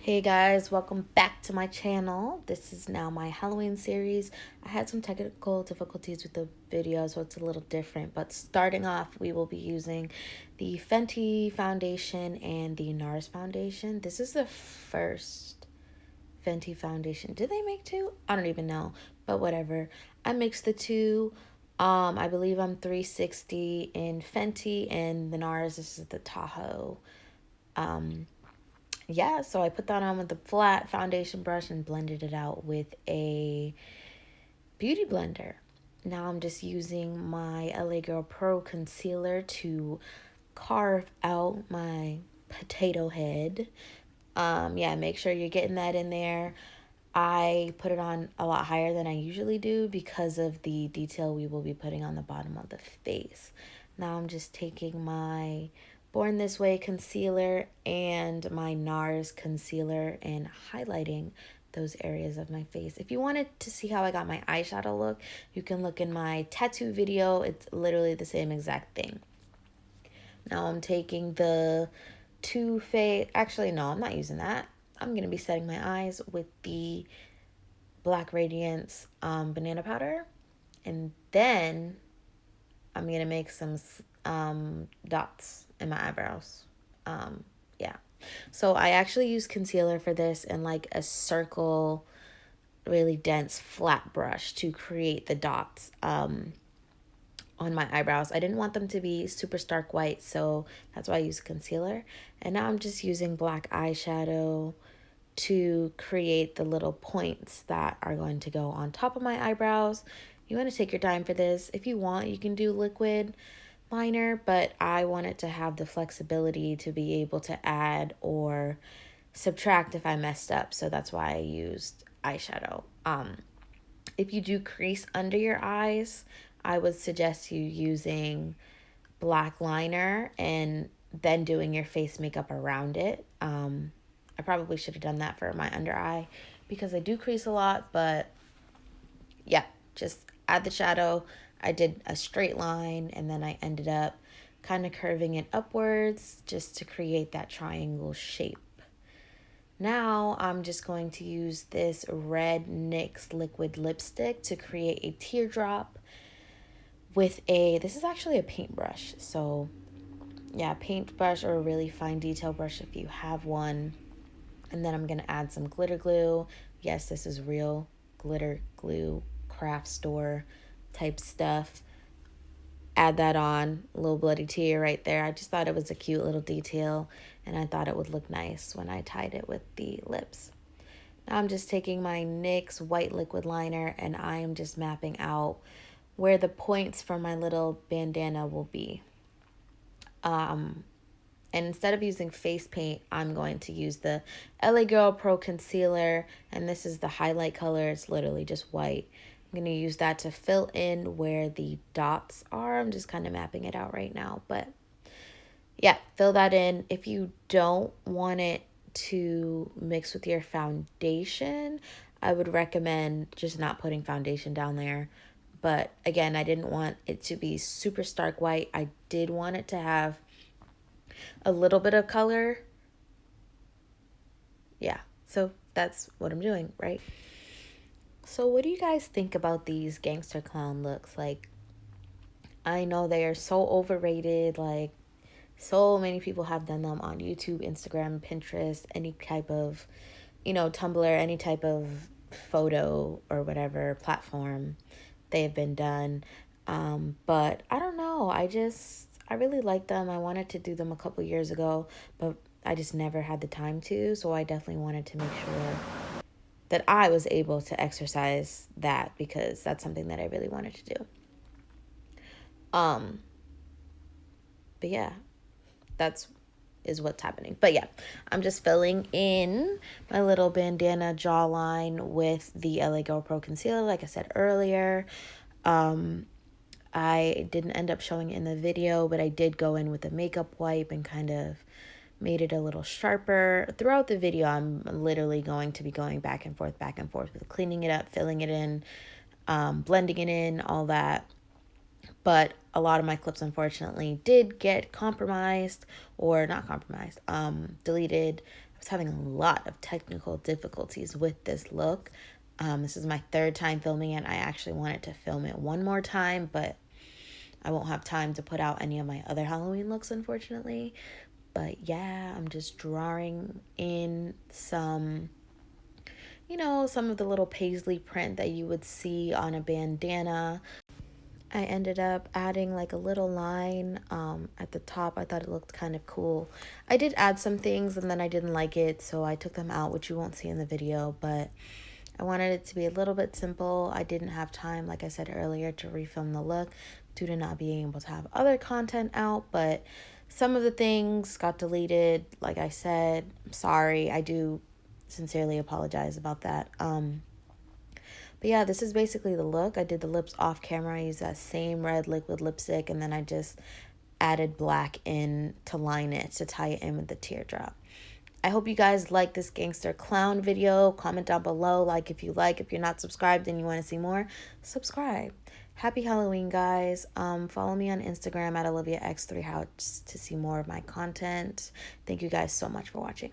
Hey guys, welcome back to my channel. This is now my Halloween series. I had some technical difficulties with the video, so it's a little different. But starting off, we will be using the Fenty foundation and the NARS foundation. This is the first Fenty foundation. Did they make two? I don't even know, but whatever. I mixed the two. I believe I'm 360 in Fenty, and the NARS, this is the Tahoe. Yeah, so I put that on with the flat foundation brush and blended it out with a beauty blender. Now I'm just using my LA Girl Pro concealer to carve out my potato head. Yeah, make sure you're getting that in there. I put it on a lot higher than I usually do because of the detail we will be putting on the bottom of the face. Now I'm just taking my Born This Way concealer and my NARS concealer and highlighting those areas of my face. If you wanted to see how I got my eyeshadow look, you can look in my tattoo video. It's literally the same exact thing. Now I'm taking the Too Faced, actually no, I'm not using that. I'm going to be setting my eyes with the Black Radiance banana powder. And then I'm going to make some dots in my eyebrows. Yeah. So I actually use concealer for this and like a circle, really dense flat brush to create the dots on my eyebrows. I didn't want them to be super stark white, so that's why I use concealer. And now I'm just using black eyeshadow to create the little points that are going to go on top of my eyebrows. You want to take your time for this. If you want, you can do liquid liner, but I want it to have the flexibility to be able to add or subtract if I messed up. So that's why I used eyeshadow. If you do crease under your eyes, I would suggest you using black liner and then doing your face makeup around it. I probably should have done that for my under eye because I do crease a lot, but yeah, just add the shadow. I did a straight line and then I ended up kind of curving it upwards just to create that triangle shape. Now I'm just going to use this red NYX liquid lipstick to create a teardrop with this is actually a paintbrush. So yeah, paintbrush or a really fine detail brush if you have one. And then I'm going to add some glitter glue. Yes, this is real glitter glue, craft store type stuff. Add that on, a little bloody tear right there. I just thought it was a cute little detail and I thought it would look nice when I tied it with the lips. Now I'm just taking my NYX white liquid liner and I am just mapping out where the points for my little bandana will be. And instead of using face paint, I'm going to use the LA Girl Pro Concealer. And this is the highlight color. It's literally just white. I'm going to use that to fill in where the dots are. I'm just kind of mapping it out right now. But yeah, fill that in. If you don't want it to mix with your foundation, I would recommend just not putting foundation down there. But again, I didn't want it to be super stark white. I did want it to have a little bit of color. Yeah, so that's what I'm doing, right? So what do you guys think about these gangster clown looks? Like, I know they are so overrated. Like, so many people have done them on YouTube, Instagram, Pinterest, any type of, Tumblr, any type of photo or whatever platform they've been done. But I don't know. I really like them. I wanted to do them a couple years ago, but I just never had the time to. So I definitely wanted to make sure that I was able to exercise that because that's something that I really wanted to do. But yeah, that's is what's happening. But yeah, I'm just filling in my little bandana jawline with the LA Girl Pro Concealer, like I said earlier. I didn't end up showing it in the video, but I did go in with a makeup wipe and kind of made it a little sharper. Throughout the video, I'm literally going to be going back and forth with cleaning it up, filling it in, blending it in, all that. But a lot of my clips, unfortunately, did get compromised or not compromised, deleted. was having a lot of technical difficulties with this look. This is my third time filming it. I actually wanted to film it one more time, but I won't have time to put out any of my other Halloween looks, unfortunately. But yeah, I'm just drawing in some, some of the little paisley print that you would see on a bandana. I ended up adding like a little line at the top. I thought it looked kind of cool. I did add some things and then I didn't like it, so I took them out, which you won't see in the video, but I wanted it to be a little bit simple. I didn't have time, like I said earlier, to refilm the look due to not being able to have other content out, but some of the things got deleted. Like I said, I'm sorry. I do sincerely apologize about that. But yeah, this is basically the look. I did the lips off camera. I used that same red liquid lipstick, and then I just added black in to line it, to tie it in with the teardrop. I hope you guys like this gangster clown video. Comment down below, like if you like. If you're not subscribed and you want to see more, subscribe. Happy Halloween, guys. Follow me on Instagram at OliviaX3House to see more of my content. Thank you guys so much for watching.